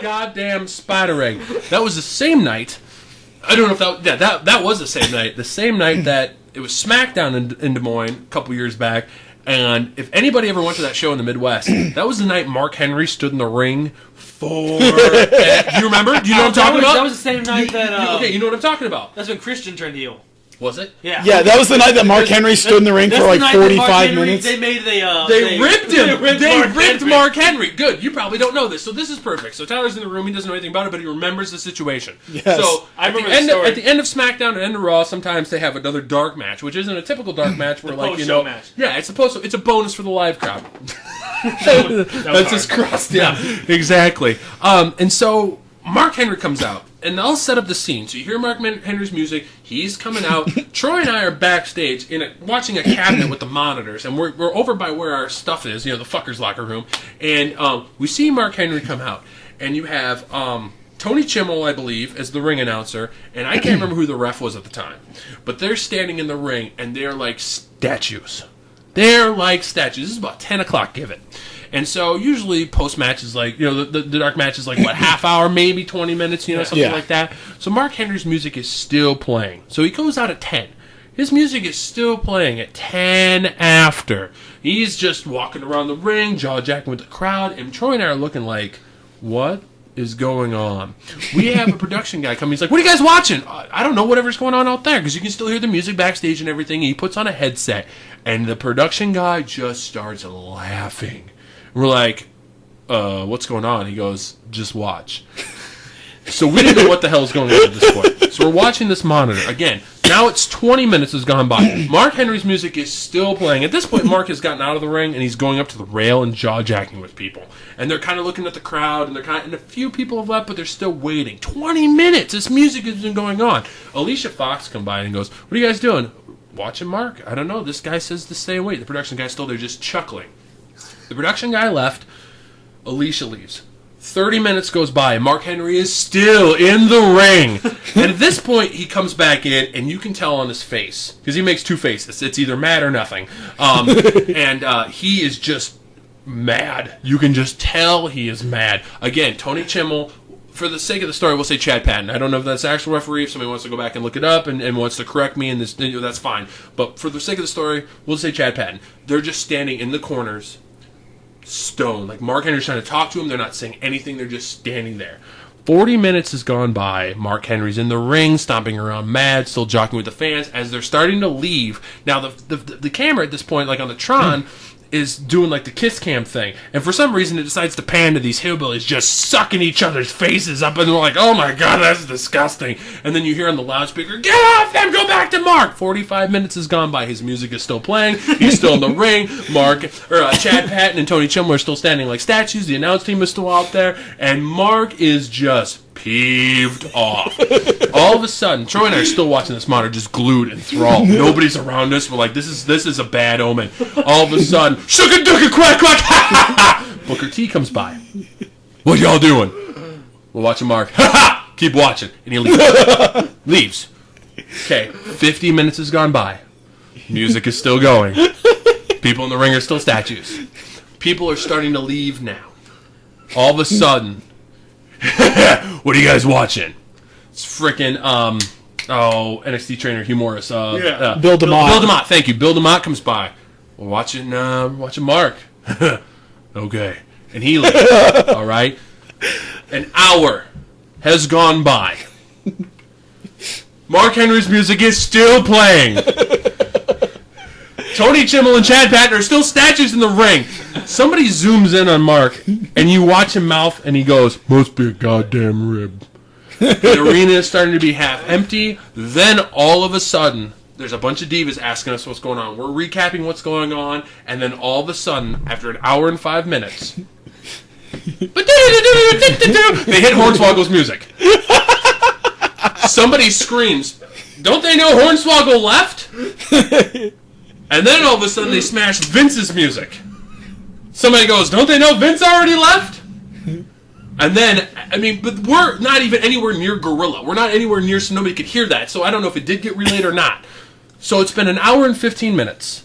goddamn spider egg. That was the same night. I don't know if that was the same night. The same night that it was SmackDown in Des Moines a couple years back. And if anybody ever went to that show in the Midwest, that was the night Mark Henry stood in the ring for... do you remember? Do you know what I'm talking about? That was the same night that... okay, you know what I'm talking about. That's when Christian turned heel. Was it? Yeah. Yeah, that was the night that Mark Henry stood in the ring for like 45 minutes. They ripped him. They ripped Mark Henry. Good. You probably don't know this, so this is perfect. So Tyler's in the room. He doesn't know anything about it, but he remembers the situation. Yes. So I remember at the end of SmackDown and end of Raw, sometimes they have another dark match, which isn't a typical dark match where match. Yeah, it's a bonus for the live crowd. That's just crossed. Yeah, exactly. And so Mark Henry comes out. And I'll set up the scene. So you hear Mark Henry's music. He's coming out. Troy and I are backstage watching a cabinet with the monitors. And we're over by where our stuff is, the fuckers' locker room. And we see Mark Henry come out. And you have Tony Chimmel, I believe, as the ring announcer. And I can't remember who the ref was at the time. But they're standing in the ring, and they're like statues. They're like statues. This is about 10 o'clock, give it. And so usually post-match is like, the dark match is like, what, half hour, maybe 20 minutes, something like that. So Mark Henry's music is still playing. So he goes out at 10. His music is still playing at 10 after. He's just walking around the ring, jaw-jacking with the crowd, and Troy and I are looking like, what is going on? We have a production guy come. He's like, what are you guys watching? I don't know, whatever's going on out there, because you can still hear the music backstage and everything. And he puts on a headset, and the production guy just starts laughing. We're like, what's going on? He goes, just watch. So we didn't know what the hell is going on at this point. So we're watching this monitor. Again, now it's 20 minutes has gone by. Mark Henry's music is still playing. At this point, Mark has gotten out of the ring, and he's going up to the rail and jaw-jacking with people. And they're kind of looking at the crowd, and a few people have left, but they're still waiting. 20 minutes! This music has been going on. Alicia Fox comes by and goes, what are you guys doing? Watching Mark? I don't know. This guy says to stay away. The production guy's still there just chuckling. The production guy left. Alicia leaves. 30 minutes goes by. Mark Henry is still in the ring. And at this point, he comes back in, and you can tell on his face. Because he makes two faces. It's either mad or nothing. And he is just mad. You can just tell he is mad. Again, Tony Chimmel, for the sake of the story, we'll say Chad Patton. I don't know if that's the actual referee. If somebody wants to go back and look it up and wants to correct me, that's fine. But for the sake of the story, we'll say Chad Patton. They're just standing in the corners, stone. Like Mark Henry's trying to talk to him. They're not saying anything. They're just standing there. 40 minutes has gone by. Mark Henry's in the ring, stomping around mad, still jockeying with the fans. As they're starting to leave, now the camera at this point, like on the Tron, is doing like the kiss cam thing. And for some reason, it decides to pan to these hillbillies just sucking each other's faces up. And they're like, oh my God, that's disgusting. And then you hear on the loudspeaker, get off them, go back to Mark. 45 minutes has gone by. His music is still playing. He's still in the ring. Chad Patton and Tony Chimmel are still standing like statues. The announce team is still out there. And Mark is just peeved off. All of a sudden, Troy and I are still watching this monitor, just glued, enthralled. Nobody's around us. We're like, this is a bad omen. All of a sudden, shooka dooka quack quack. Booker T comes by. What y'all doing? We're watching Mark. Keep watching, and he leaves. Okay, 50 minutes has gone by. Music is still going. People in the ring are still statues. People are starting to leave now. All of a sudden, what are you guys watching? It's freaking NXT trainer Hugh Morris. Bill DeMott. Bill DeMott, thank you. Bill DeMott comes by. We're watching Mark. Okay. And he leaves. All right. An hour has gone by. Mark Henry's music is still playing. Tony Chimmel and Chad Patton are still statues in the ring. Somebody zooms in on Mark, and you watch him mouth, and he goes, must be a goddamn rib. The arena is starting to be half empty. Then, all of a sudden, there's a bunch of divas asking us what's going on. We're recapping what's going on, and then all of a sudden, after an hour and 5 minutes, they hit Hornswoggle's music. Somebody screams, don't they know Hornswoggle left? And then all of a sudden they smash Vince's music. Somebody goes, don't they know Vince already left? And then, but we're not even anywhere near Gorilla. We're not anywhere near so nobody could hear that. So I don't know if it did get relayed or not. So it's been an hour and 15 minutes.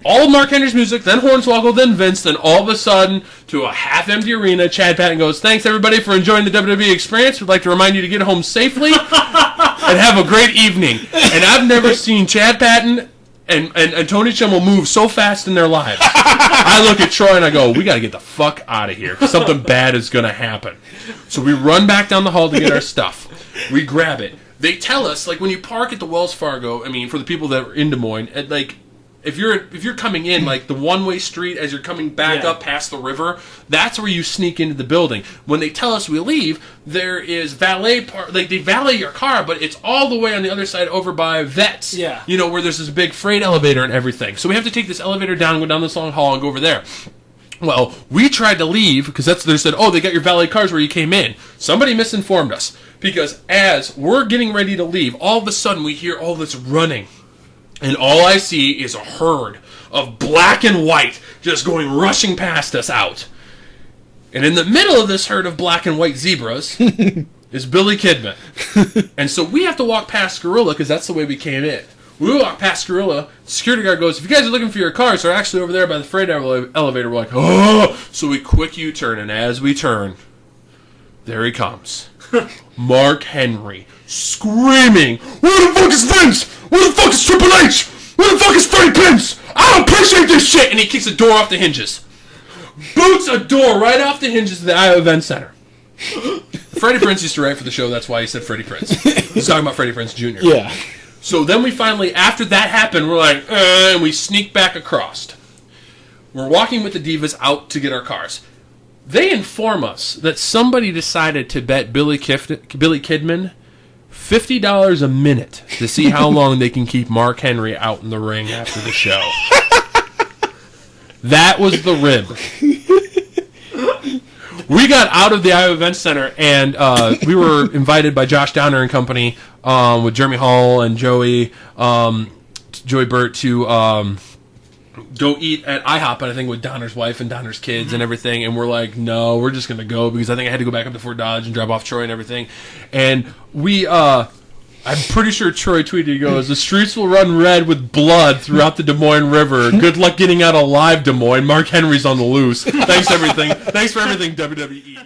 all of Mark Henry's music, then Hornswoggle, then Vince, then all of a sudden, to a half-empty arena, Chad Patton goes, "Thanks, everybody, for enjoying the WWE experience. We'd like to remind you to get home safely and have a great evening." And I've never seen Chad Patton and Tony Schimmel move so fast in their lives. I look at Troy and I go, "We got to get the fuck out of here. Something bad is going to happen." So we run back down the hall to get our stuff. We grab it. They tell us, like, when you park at the Wells Fargo, I mean, for the people that are in Des Moines, like, if you're coming in, like, the one-way street as you're coming back up past the river, that's where you sneak into the building. When they tell us we leave, there is valet like, they valet your car, but it's all the way on the other side over by Vets. Yeah. You know, where there's this big freight elevator and everything. So we have to take this elevator down, go down this long hall, and go over there. Well, we tried to leave, because they said, "Oh, they got your valet cars where you came in." Somebody misinformed us, because as we're getting ready to leave, all of a sudden we hear all this running. And all I see is a herd of black and white just rushing past us out. And in the middle of this herd of black and white zebras is Billy Kidman. And so we have to walk past Gorilla, because that's the way we came in. We walk past Gorilla. Security guard goes, "If you guys are looking for your cars, they're actually over there by the freight elevator." We're like, "Oh!" So we quick U-turn, and as we turn, there he comes. Mark Henry, screaming, "Where the fuck is Vince? Where the fuck is Triple H? Where the fuck is Freddie Prinze? I don't appreciate this shit!" And he kicks the door off the hinges. Boots a door right off the hinges of the Iowa Event Center. Freddie Prinze used to write for the show, that's why he said Freddie Prinze. He's talking about Freddie Prinze Jr. Yeah. So then we finally, after that happened, we're like, and we sneak back across. We're walking with the Divas out to get our cars. They inform us that somebody decided to bet Billy Kidman $50 a minute to see how long they can keep Mark Henry out in the ring after the show. That was the rib. We got out of the Iowa Event Center, and we were invited by Josh Downer and company with Jeremy Hall and Joey Burt to go eat at IHOP, and I think with Donner's wife and Donner's kids and everything, and we're like, "No, we're just going to go," because I think I had to go back up to Fort Dodge and drop off Troy and everything. And we, I'm pretty sure Troy tweeted, he goes, "The streets will run red with blood throughout the Des Moines River. Good luck getting out alive, Des Moines. Mark Henry's on the loose." Thanks for everything, WWE.